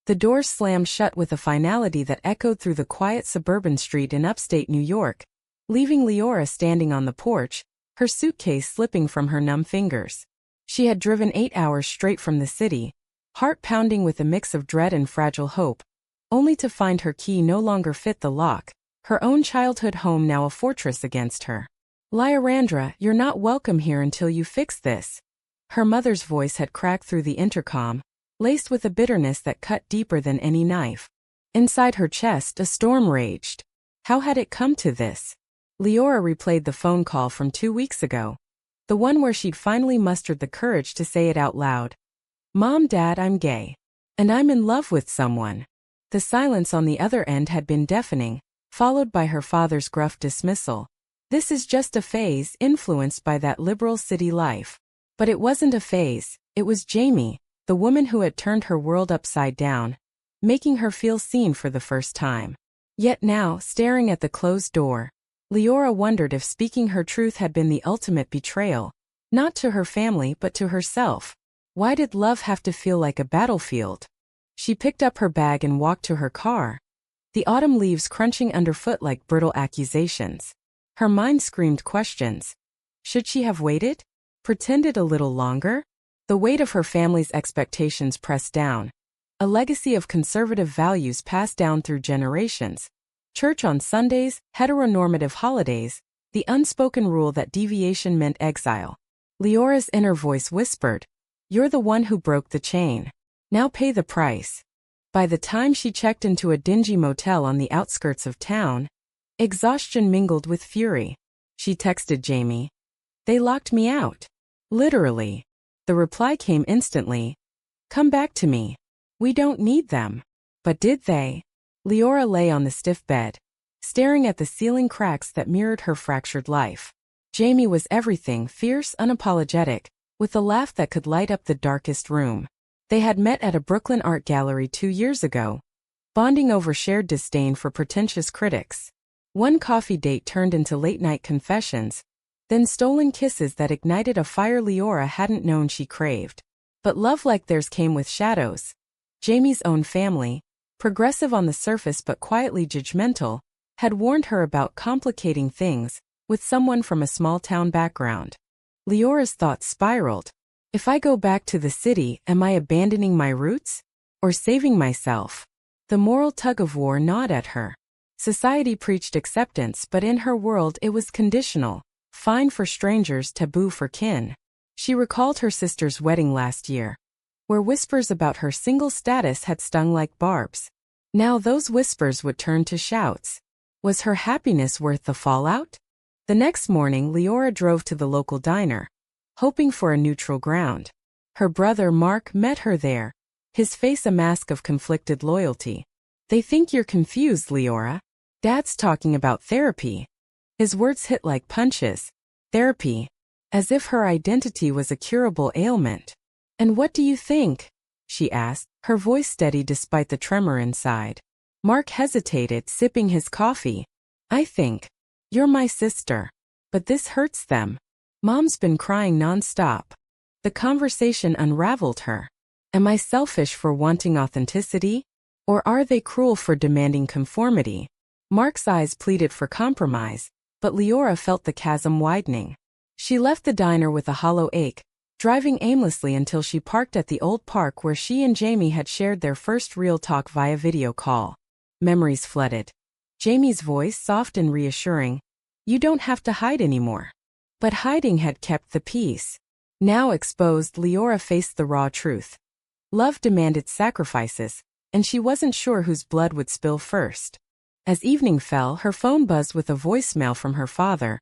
The doors slammed shut with a finality that echoed through the quiet suburban street in upstate New York, leaving Leora standing on the porch, her suitcase slipping from her numb fingers. She had driven 8 hours straight from the city, heart pounding with a mix of dread and fragile hope, only to find her key no longer fit the lock, her own childhood home now a fortress against her. "Lyarandra, you're not welcome here until you fix this." Her mother's voice had cracked through the intercom, laced with a bitterness that cut deeper than any knife. Inside her chest, a storm raged. How had it come to this? Leora replayed the phone call from 2 weeks ago, the one where she'd finally mustered the courage to say it out loud. "Mom, Dad, I'm gay. And I'm in love with someone." The silence on the other end had been deafening, followed by her father's gruff dismissal. "This is just a phase influenced by that liberal city life." But it wasn't a phase, it was Jamie, the woman who had turned her world upside down, making her feel seen for the first time. Yet now, staring at the closed door, Leora wondered if speaking her truth had been the ultimate betrayal, not to her family but to herself. Why did love have to feel like a battlefield? She picked up her bag and walked to her car, the autumn leaves crunching underfoot like brittle accusations. Her mind screamed questions. Should she have waited? Pretended a little longer? The weight of her family's expectations pressed down, a legacy of conservative values passed down through generations. Church on Sundays, heteronormative holidays, the unspoken rule that deviation meant exile. Leora's inner voice whispered, "You're the one who broke the chain. Now pay the price." By the time she checked into a dingy motel on the outskirts of town, exhaustion mingled with fury. She texted Jamie, "They locked me out." Literally. The reply came instantly, "Come back to me. We don't need them." But did they? Leora lay on the stiff bed, staring at the ceiling cracks that mirrored her fractured life. Jamie was everything, fierce, unapologetic, with a laugh that could light up the darkest room. They had met at a Brooklyn art gallery 2 years ago, bonding over shared disdain for pretentious critics. One coffee date turned into late-night confessions, then stolen kisses that ignited a fire Leora hadn't known she craved. But love like theirs came with shadows. Jamie's own family, progressive on the surface but quietly judgmental, had warned her about complicating things with someone from a small-town background. Leora's thoughts spiraled. If I go back to the city, am I abandoning my roots? Or saving myself? The moral tug-of-war gnawed at her. Society preached acceptance, but in her world it was conditional. Fine for strangers, taboo for kin. She recalled her sister's wedding last year, where whispers about her single status had stung like barbs. Now those whispers would turn to shouts. Was her happiness worth the fallout? The next morning, Leora drove to the local diner, hoping for a neutral ground. Her brother Mark met her there, his face a mask of conflicted loyalty. "They think you're confused, Leora. Dad's talking about therapy." His words hit like punches. Therapy. As if her identity was a curable ailment. "And what do you think?" she asked, her voice steady despite the tremor inside. Mark hesitated, sipping his coffee. "I think you're my sister. But this hurts them. Mom's been crying nonstop." The conversation unraveled her. Am I selfish for wanting authenticity? Or are they cruel for demanding conformity? Mark's eyes pleaded for compromise, but Leora felt the chasm widening. She left the diner with a hollow ache, driving aimlessly until she parked at the old park where she and Jamie had shared their first real talk via video call. Memories flooded. Jamie's voice, soft and reassuring, "You don't have to hide anymore." But hiding had kept the peace. Now exposed, Leora faced the raw truth. Love demanded sacrifices, and she wasn't sure whose blood would spill first. As evening fell, her phone buzzed with a voicemail from her father.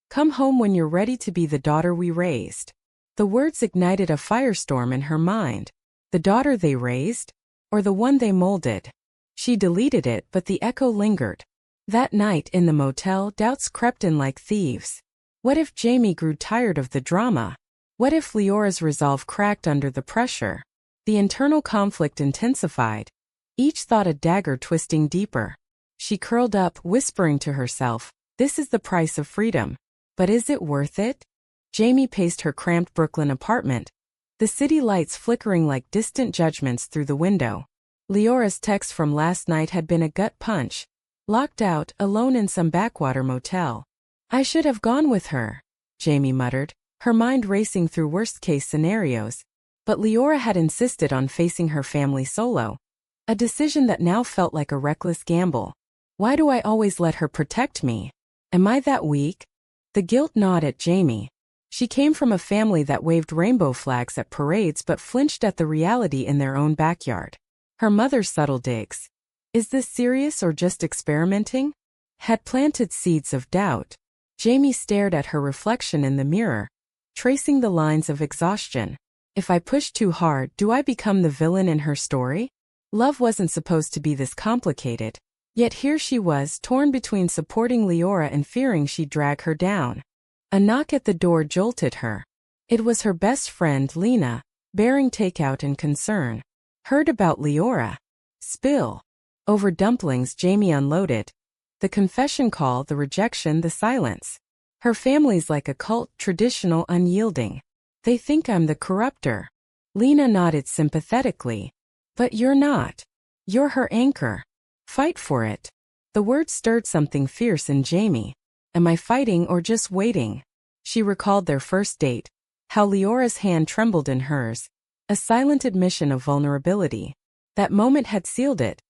"Come home when you're ready to be the daughter we raised." The words ignited a firestorm in her mind. The daughter they raised? Or the one they molded? She deleted it, but the echo lingered. That night in the motel, doubts crept in like thieves. What if Jamie grew tired of the drama? What if Leora's resolve cracked under the pressure? The internal conflict intensified, each thought a dagger twisting deeper. She curled up, whispering to herself, "This is the price of freedom. But is it worth it?" Jamie paced her cramped Brooklyn apartment, the city lights flickering like distant judgments through the window. Leora's text from last night had been a gut punch. Locked out, alone in some backwater motel. I should have gone with her, Jamie muttered, her mind racing through worst-case scenarios. But Leora had insisted on facing her family solo. A decision that now felt like a reckless gamble. Why do I always let her protect me? Am I that weak? The guilt gnawed at Jamie. She came from a family that waved rainbow flags at parades but flinched at the reality in their own backyard. Her mother's subtle digs. Is this serious or just experimenting? Had planted seeds of doubt. Jamie stared at her reflection in the mirror, tracing the lines of exhaustion. If I push too hard, do I become the villain in her story? Love wasn't supposed to be this complicated. Yet here she was, torn between supporting Leora and fearing she'd drag her down. A knock at the door jolted her. It was her best friend, Lena, bearing takeout and concern. Heard about Leora. Spill. Over dumplings Jamie unloaded. The confession call, the rejection, the silence. Her family's like a cult, traditional, unyielding. They think I'm the corruptor. Lena nodded sympathetically. But you're not. You're her anchor. Fight for it. The word stirred something fierce in Jamie. Am I fighting or just waiting? She recalled their first date. How Leora's hand trembled in hers. A silent admission of vulnerability. That moment had sealed it.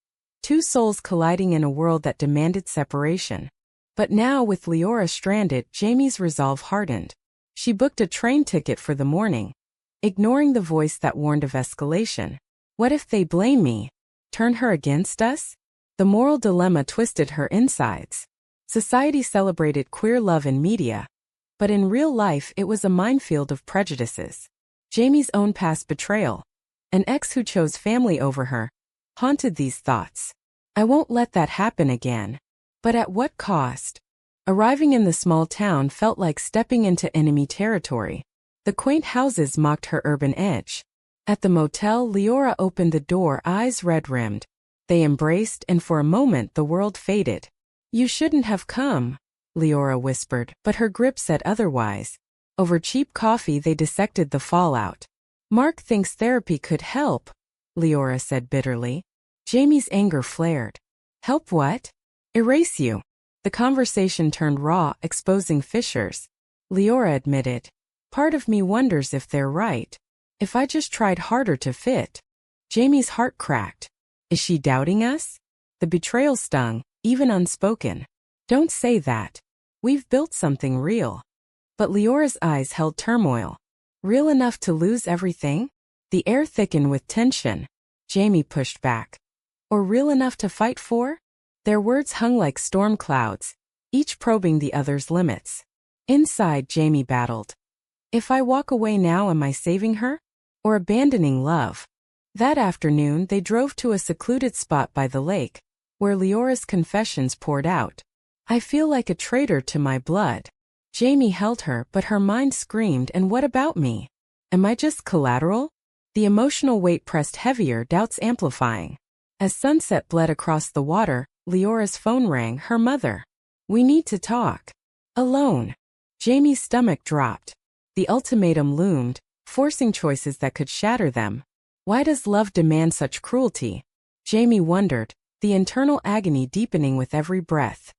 Two souls colliding in a world that demanded separation. But now, with Leora stranded, Jamie's resolve hardened. She booked a train ticket for the morning, ignoring the voice that warned of escalation. What if they blame me? Turn her against us? The moral dilemma twisted her insides. Society celebrated queer love in media, but in real life it was a minefield of prejudices. Jamie's own past betrayal, an ex who chose family over her, haunted these thoughts. I won't let that happen again. But at what cost? Arriving in the small town felt like stepping into enemy territory. The quaint houses mocked her urban edge. At the motel, Leora opened the door, eyes red-rimmed. They embraced, and for a moment the world faded. You shouldn't have come, Leora whispered, but her grip said otherwise. Over cheap coffee they dissected the fallout. Mark thinks therapy could help, Leora said bitterly. Jamie's anger flared. Help what? Erase you. The conversation turned raw, exposing fissures. Leora admitted. Part of me wonders if they're right. If I just tried harder to fit. Jamie's heart cracked. Is she doubting us? The betrayal stung, even unspoken. Don't say that. We've built something real. But Leora's eyes held turmoil. Real enough to lose everything? The air thickened with tension. Jamie pushed back. Or real enough to fight for? Their words hung like storm clouds, each probing the other's limits. Inside, Jamie battled. If I walk away now, am I saving her? Or abandoning love? That afternoon, they drove to a secluded spot by the lake, where Leora's confessions poured out. I feel like a traitor to my blood. Jamie held her, but her mind screamed, and what about me? Am I just collateral? The emotional weight pressed heavier, doubts amplifying. As sunset bled across the water, Leora's phone rang, her mother. We need to talk. Alone. Jamie's stomach dropped. The ultimatum loomed, forcing choices that could shatter them. Why does love demand such cruelty? Jamie wondered, the internal agony deepening with every breath.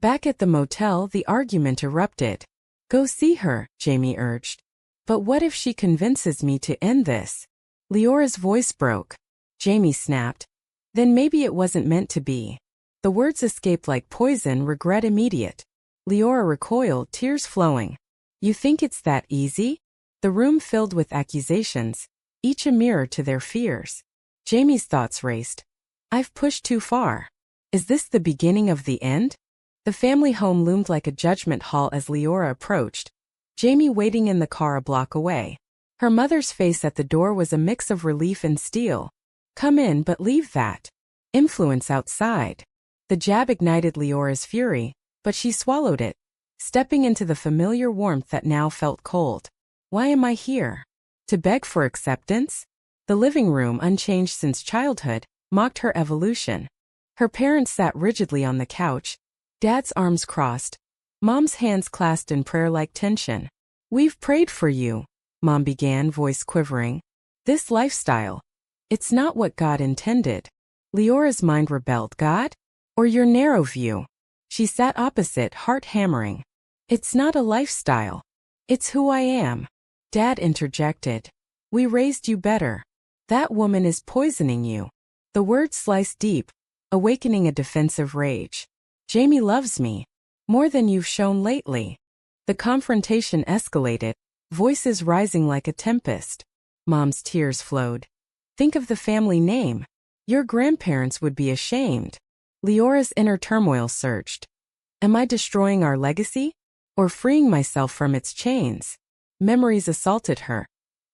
Back at the motel, the argument erupted. Go see her, Jamie urged. But what if she convinces me to end this? Leora's voice broke. Jamie snapped. Then maybe it wasn't meant to be. The words escaped like poison, regret immediate. Leora recoiled, tears flowing. You think it's that easy? The room filled with accusations, each a mirror to their fears. Jamie's thoughts raced. I've pushed too far. Is this the beginning of the end? The family home loomed like a judgment hall as Leora approached, Jamie waiting in the car a block away. Her mother's face at the door was a mix of relief and steel. Come in, but leave that influence outside. The jab ignited Leora's fury, but she swallowed it, stepping into the familiar warmth that now felt cold. Why am I here? To beg for acceptance? The living room, unchanged since childhood, mocked her evolution. Her parents sat rigidly on the couch, Dad's arms crossed, Mom's hands clasped in prayer-like tension. We've prayed for you, Mom began, voice quivering. This lifestyle, it's not what God intended. Leora's mind rebelled. God? Or your narrow view? She sat opposite, heart hammering. It's not a lifestyle. It's who I am. Dad interjected. We raised you better. That woman is poisoning you. The words sliced deep, awakening a defensive rage. Jamie loves me. More than you've shown lately. The confrontation escalated, voices rising like a tempest. Mom's tears flowed. Think of the family name. Your grandparents would be ashamed. Leora's inner turmoil surged. Am I destroying our legacy? Or freeing myself from its chains? Memories assaulted her.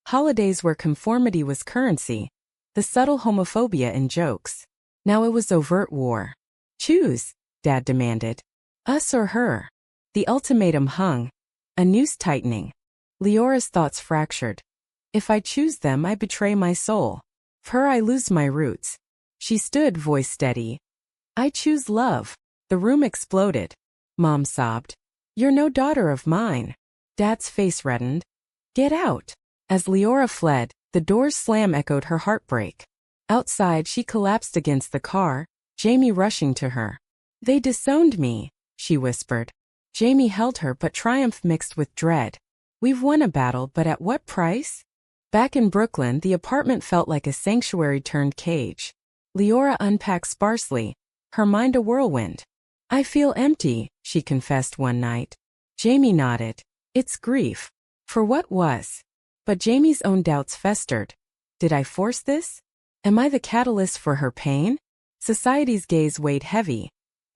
Holidays where conformity was currency. The subtle homophobia in jokes. Now it was overt war. Choose, Dad demanded. Us or her? The ultimatum hung. A noose tightening. Leora's thoughts fractured. If I choose them, I betray my soul. For her, I lose my roots. She stood, voice steady. I choose love. The room exploded. Mom sobbed. You're no daughter of mine. Dad's face reddened. Get out. As Leora fled, the door's slam echoed her heartbreak. Outside, she collapsed against the car, Jamie rushing to her. They disowned me, she whispered. Jamie held her, but triumph mixed with dread. We've won a battle, but at what price? Back in Brooklyn, the apartment felt like a sanctuary turned cage. Leora unpacked sparsely, her mind a whirlwind. I feel empty, she confessed one night. Jamie nodded. It's grief. For what was? But Jamie's own doubts festered. Did I force this? Am I the catalyst for her pain? Society's gaze weighed heavy.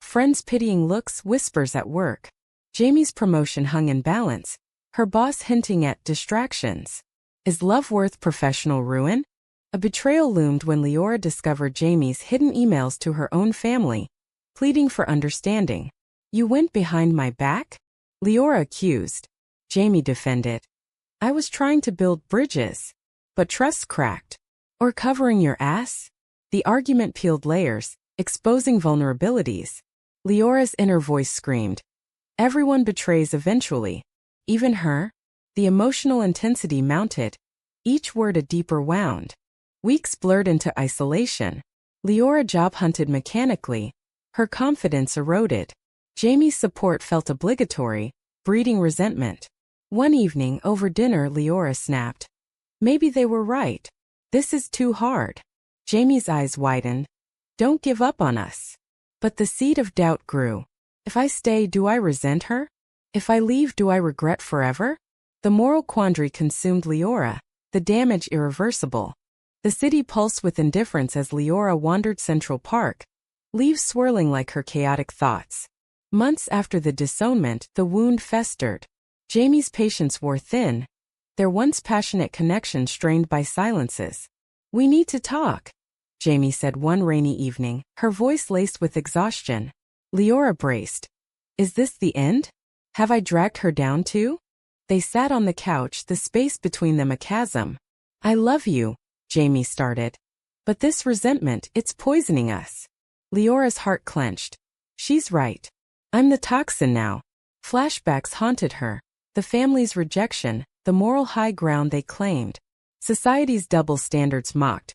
Friends' pitying looks, whispers at work. Jamie's promotion hung in balance, her boss hinting at distractions. Is love worth professional ruin? A betrayal loomed when Leora discovered Jamie's hidden emails to her own family, pleading for understanding. You went behind my back? Leora accused. Jamie defended. I was trying to build bridges. But trust cracked. Or covering your ass? The argument peeled layers, exposing vulnerabilities. Leora's inner voice screamed. Everyone betrays eventually. Even her? The emotional intensity mounted, each word a deeper wound. Weeks blurred into isolation. Leora job hunted mechanically. Her confidence eroded. Jamie's support felt obligatory, breeding resentment. One evening, over dinner, Leora snapped. Maybe they were right. This is too hard. Jamie's eyes widened. Don't give up on us. But the seed of doubt grew. If I stay, do I resent her? If I leave, do I regret forever? The moral quandary consumed Leora, the damage irreversible. The city pulsed with indifference as Leora wandered Central Park, leaves swirling like her chaotic thoughts. Months after the disownment, the wound festered. Jamie's patience wore thin, their once passionate connection strained by silences. We need to talk, Jamie said one rainy evening, her voice laced with exhaustion. Leora braced. Is this the end? Have I dragged her down too? They sat on the couch, the space between them a chasm. I love you, Jamie started. But this resentment, it's poisoning us. Leora's heart clenched. She's right. I'm the toxin now. Flashbacks haunted her. The family's rejection, the moral high ground they claimed. Society's double standards mocked.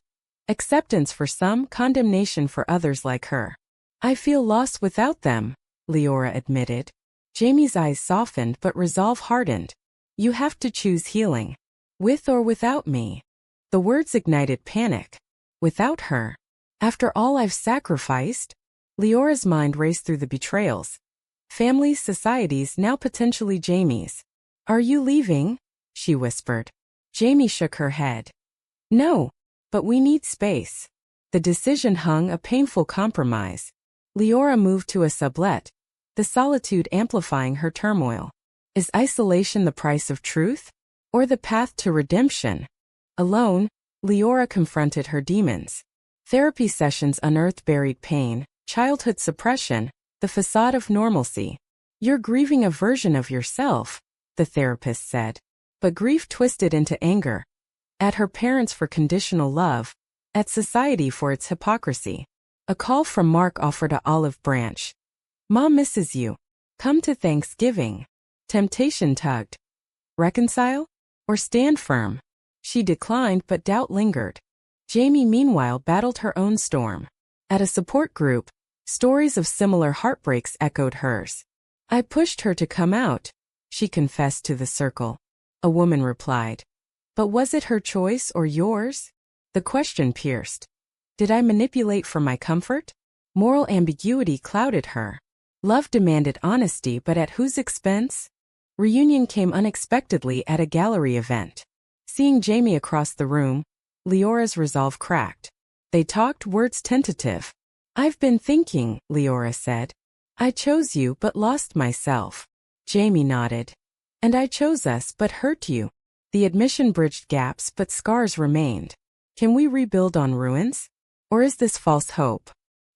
Acceptance for some, condemnation for others like her. I feel lost without them, Leora admitted. Jamie's eyes softened but resolve hardened. You have to choose healing. With or without me. The words ignited panic. Without her. After all I've sacrificed? Leora's mind raced through the betrayals. Families, societies, now potentially Jamie's. Are you leaving? She whispered. Jamie shook her head. No, but we need space. The decision hung a painful compromise. Leora moved to a sublet, the solitude amplifying her turmoil. Is isolation the price of truth? Or the path to redemption? Alone, Leora confronted her demons. Therapy sessions unearthed buried pain, childhood suppression, the facade of normalcy. You're grieving a version of yourself, the therapist said. But grief twisted into anger. At her parents for conditional love, at society for its hypocrisy. A call from Mark offered an olive branch. Mom misses you. Come to Thanksgiving. Temptation tugged. Reconcile? Or stand firm? She declined, but doubt lingered. Jamie, meanwhile, battled her own storm. At a support group, stories of similar heartbreaks echoed hers. I pushed her to come out, she confessed to the circle. A woman replied. But was it her choice or yours? The question pierced. Did I manipulate for my comfort? Moral ambiguity clouded her. Love demanded honesty, but at whose expense? Reunion came unexpectedly at a gallery event. Seeing Jamie across the room, Leora's resolve cracked. They talked, words tentative. I've been thinking, Leora said. I chose you but lost myself. Jamie nodded. And I chose us but hurt you. The admission bridged gaps but scars remained. Can we rebuild on ruins? Or is this false hope?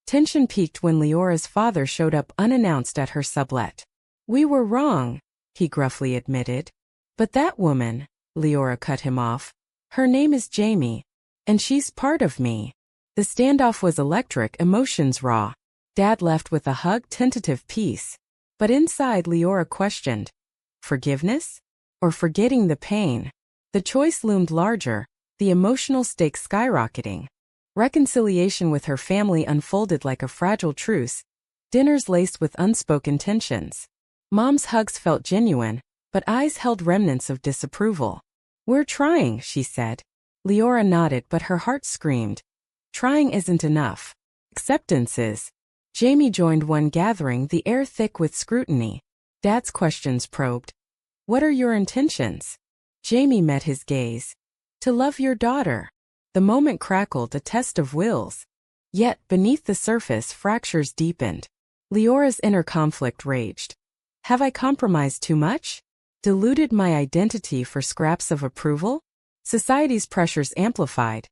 Tension peaked when Leora's father showed up unannounced at her sublet. We were wrong, he gruffly admitted. But that woman, Leora cut him off. Her name is Jamie. And she's part of me. The standoff was electric, emotions raw. Dad left with a hug, tentative peace. But inside, Leora questioned. Forgiveness? Or forgetting the pain? The choice loomed larger, the emotional stakes skyrocketing. Reconciliation with her family unfolded like a fragile truce, dinners laced with unspoken tensions. Mom's hugs felt genuine, but eyes held remnants of disapproval. We're trying, she said. Leora nodded, but her heart screamed. Trying isn't enough. Acceptance is. Jamie joined one gathering, the air thick with scrutiny. Dad's questions probed. What are your intentions? Jamie met his gaze. To love your daughter. The moment crackled, a test of wills. Yet, beneath the surface, fractures deepened. Leora's inner conflict raged. Have I compromised too much? Diluted my identity for scraps of approval? Society's pressures amplified.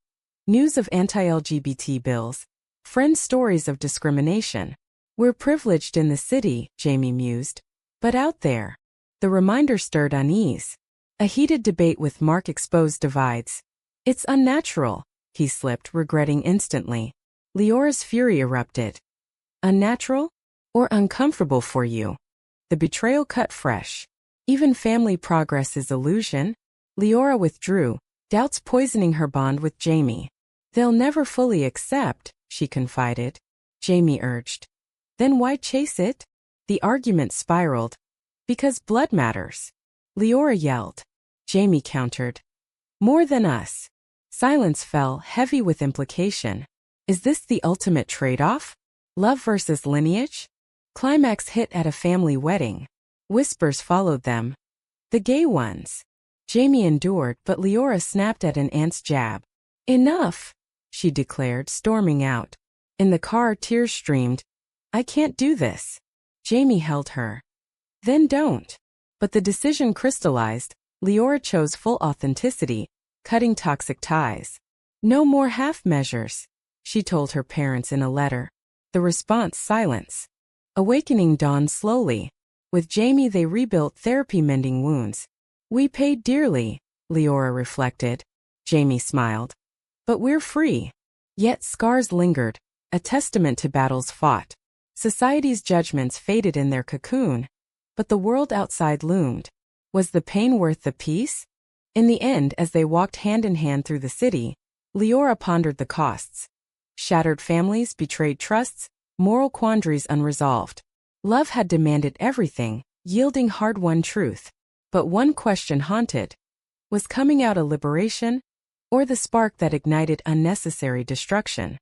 News of anti-LGBT bills. Friends' stories of discrimination. We're privileged in the city, Jamie mused. But out there. The reminder stirred unease. A heated debate with Mark exposed divides. It's unnatural, he slipped, regretting instantly. Leora's fury erupted. Unnatural? Or uncomfortable for you? The betrayal cut fresh. Even family progress is illusion. Leora withdrew, doubts poisoning her bond with Jamie. They'll never fully accept, she confided. Jamie urged. Then why chase it? The argument spiraled. Because blood matters. Leora yelled. Jamie countered. More than us. Silence fell, heavy with implication. Is this the ultimate trade-off? Love versus lineage? Climax hit at a family wedding. Whispers followed them. The gay ones. Jamie endured, but Leora snapped at an aunt's jab. Enough, she declared, storming out. In the car, tears streamed. I can't do this. Jamie held her. Then don't. But the decision crystallized. Leora chose full authenticity, cutting toxic ties. No more half measures, she told her parents in a letter. The response, silence. Awakening dawned slowly. With Jamie, they rebuilt therapy, mending wounds. We paid dearly, Leora reflected. Jamie smiled. But we're free. Yet scars lingered, a testament to battles fought. Society's judgments faded in their cocoon. But the world outside loomed. Was the pain worth the peace? In the end, as they walked hand in hand through the city, Leora pondered the costs. Shattered families, betrayed trusts, moral quandaries unresolved. Love had demanded everything, yielding hard-won truth. But one question haunted. Was coming out a liberation? Or the spark that ignited unnecessary destruction?